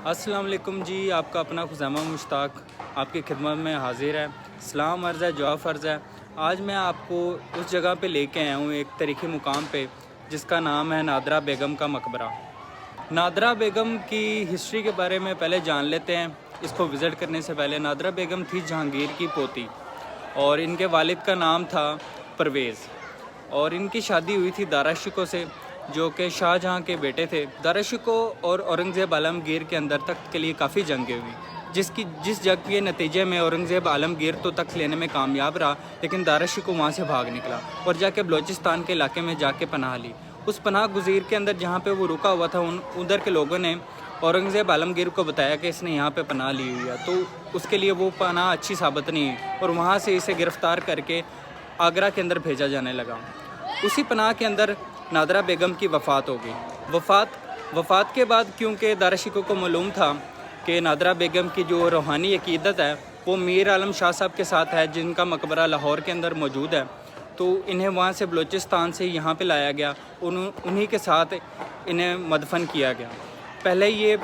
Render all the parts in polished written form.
अस्सलाम वालेकुम जी, आपका अपना खुज़ामा मुश्ताक आपकी खिदमत में हाज़िर है। सलाम अर्ज़ है, जवाब फ़र्ज़ है। आज मैं आपको उस जगह पे लेके आया हूँ, एक तारीख़ी मुकाम पे, जिसका नाम है नादरा बेगम का मकबरा। नादरा बेगम की हिस्ट्री के बारे में पहले जान लेते हैं। इसको विज़िट करने से पहले, नादरा बेगम थी जहांगीर की पोती और इनके वालिद का नाम था परवेज़ और इनकी शादी हुई थी दारा शिकोह से, जो कि शाहजहाँ के बेटे थे। दारा शिकोह और औरंगज़ेब आलमगीर के अंदर तख्त के लिए काफ़ी जंगें हुई, जिस जंग के नतीजे में औरंगज़ेब आलमगीर तो तख्त लेने में कामयाब रहा, लेकिन दारा शिकोह वहाँ से भाग निकला और जाके बलूचिस्तान के इलाके में जाके पनाह ली। उस पनाह गुज़ीर के अंदर जहाँ पे वो रुका हुआ था, उधर के लोगों ने औरंगज़ेब आलमगीर को बताया कि इसने यहाँ पे पनाह ली हुई है, तो उसके लिए वो पनाह अच्छी साबित नहीं हुई और वहाँ से इसे गिरफ़्तार करके आगरा के अंदर भेजा जाने लगा। उसी पनाह के अंदर नादरा बेगम की वफ़ात हो गई। वफ़ात के बाद, क्योंकि दारा शिकोह को मालूम था कि नादरा बेगम की जो रूहानी अकीदत है वो मीर आलम शाह साहब के साथ है, जिनका मकबरा लाहौर के अंदर मौजूद है, तो इन्हें वहाँ से बलूचिस्तान से यहाँ पे लाया गया। उन्हीं के साथ इन्हें मदफन किया गया। पहले ये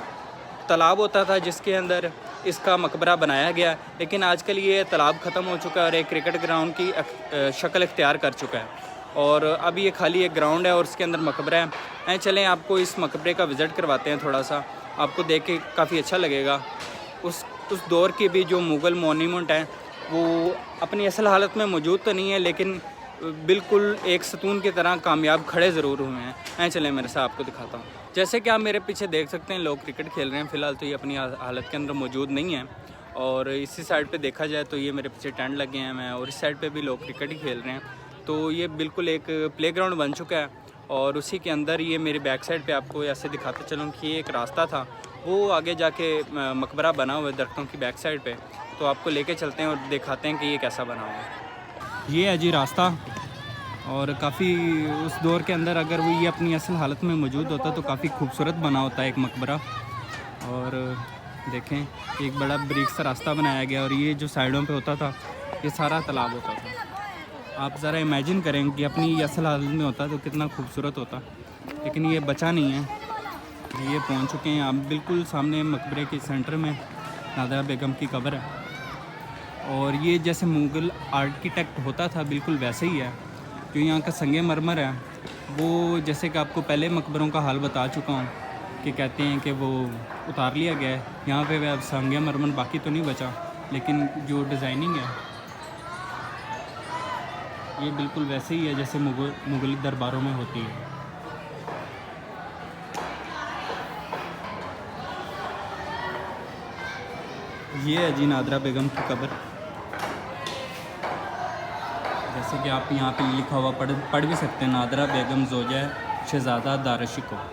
तालाब होता था जिसके अंदर इसका मकबरा बनाया गया, लेकिन आजकल ये तालाब ख़त्म हो चुका है और एक क्रिकेट ग्राउंड की शक्ल इख्तियार कर चुका है और अब ये खाली एक ग्राउंड है और उसके अंदर मकबरा है। चलें आपको इस मकबरे का विज़िट करवाते हैं, थोड़ा सा आपको देख के काफ़ी अच्छा लगेगा। उस दौर की भी जो मुग़ल मॉन्यूमेंट हैं वो अपनी असल हालत में मौजूद तो नहीं है, लेकिन बिल्कुल एक सतून की तरह कामयाब खड़े ज़रूर हुए हैं। चलें मेरे साथ आपको दिखाता हूँ। जैसे कि आप मेरे पीछे देख सकते हैं, लोग क्रिकेट खेल रहे हैं। फ़िलहाल तो ये अपनी हालत के अंदर मौजूद नहीं है और इसी साइड पे देखा जाए तो ये मेरे पीछे टेंट लगे हैं मैं, और इस साइड पे भी लोग क्रिकेट ही खेल रहे हैं। तो ये बिल्कुल एक प्लेग्राउंड बन चुका है और उसी के अंदर ये मेरी बैक साइड पे आपको ऐसे दिखाते चलूँ कि ये एक रास्ता था, वो आगे जाके मकबरा बना हुआ है दरख्तों की बैक साइड पे। तो आपको लेके चलते हैं और दिखाते हैं कि ये कैसा बना हुआ है। ये है जी रास्ता, और काफ़ी उस दौर के अंदर अगर वो ये अपनी असल हालत में मौजूद होता तो काफ़ी खूबसूरत बना होता है एक मकबरा। और देखें, एक बड़ा ब्रिक सा रास्ता बनाया गया और ये जो साइडों पे होता था ये सारा तालाब होता था। आप ज़रा इमेजिन करें कि अपनी असल हालत में होता तो कितना खूबसूरत होता, लेकिन ये बचा नहीं है। ये पहुंच चुके हैं आप बिल्कुल सामने मकबरे के सेंटर में नादरा बेगम की कब्र है और ये जैसे मुग़ल आर्किटेक्ट होता था बिल्कुल वैसे ही है। जो यहाँ का संगे मरमर है वो, जैसे कि आपको पहले मकबरों का हाल बता चुका हूँ कि कहते हैं कि वो उतार लिया गया है। यहाँ पे अब संगे मरमर बाकी तो नहीं बचा, लेकिन जो डिज़ाइनिंग है ये बिल्कुल वैसे ही है जैसे मुग़ल दरबारों में होती है। ये है जी नादरा बेगम की कब्र। जैसे कि आप यहाँ पे लिखा हुआ पढ़ भी सकते हैं, नादरा बेगम ज़ौजा शहज़ादा दारा शिकोह।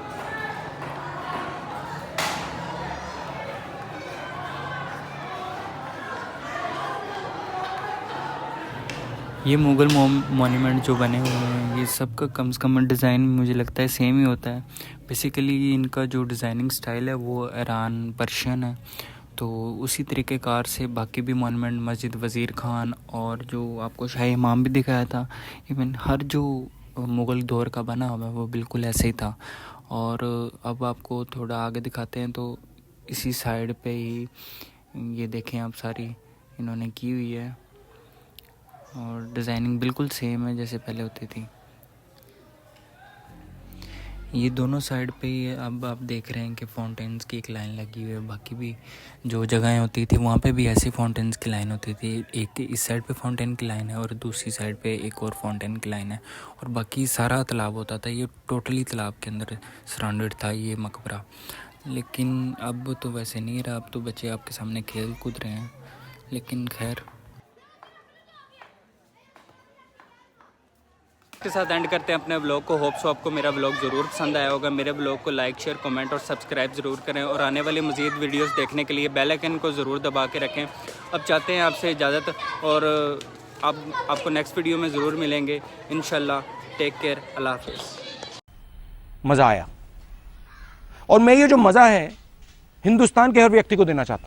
ये मुग़ल मॉन्यूमेंट जो बने हुए हैं, ये सब का कम से कम डिज़ाइन मुझे लगता है सेम ही होता है। बेसिकली इनका जो डिज़ाइनिंग स्टाइल है वो ईरान पर्शियन है, तो उसी तरीक़ेकार से बाकी भी मॉन्यूमेंट, मस्जिद वज़ीर ख़ान और जो आपको शाही इमाम भी दिखाया था, इवन हर जो मुग़ल दौर का बना हुआ है वो बिल्कुल ऐसे ही था। और अब आपको थोड़ा आगे दिखाते हैं तो इसी साइड पे ही ये देखें आप, सारी इन्होंने की हुई है और डिज़ाइनिंग बिल्कुल सेम है जैसे पहले होती थी। ये दोनों साइड पे ही अब आप देख रहे हैं कि फाउंटेन्स की एक लाइन लगी हुई है। बाकी भी जो जगहें होती थी वहाँ पे भी ऐसी फाउंटेन्स की लाइन होती थी। एक इस साइड पे फाउंटेन की लाइन है और दूसरी साइड पे एक और फाउंटेन की लाइन है, और बाकी सारा तालाब होता था। ये टोटली तालाब के अंदर सराउंडेड था ये मकबरा। लेकिन अब तो वैसे नहीं रहा, अब तो बच्चे आपके सामने खेल कूद रहे हैं, लेकिन खैर। के साथ एंड करते हैं अपने ब्लॉग को। होप सो आपको मेरा ब्लॉग ज़रूर पसंद आया होगा। मेरे ब्लॉग को लाइक, शेयर, कमेंट और सब्सक्राइब ज़रूर करें और आने वाली मज़ीद वीडियोस देखने के लिए बेल आइकन को ज़रूर दबा के रखें। अब चाहते हैं आपसे इजाज़त और आपको नेक्स्ट वीडियो में ज़रूर मिलेंगे इंशाल्लाह। टेक केयर, अल्लाह हाफ़िज़। मज़ा आया और मैं ये जो मज़ा है हिंदुस्तान के हर व्यक्ति को देना चाहता हूँ।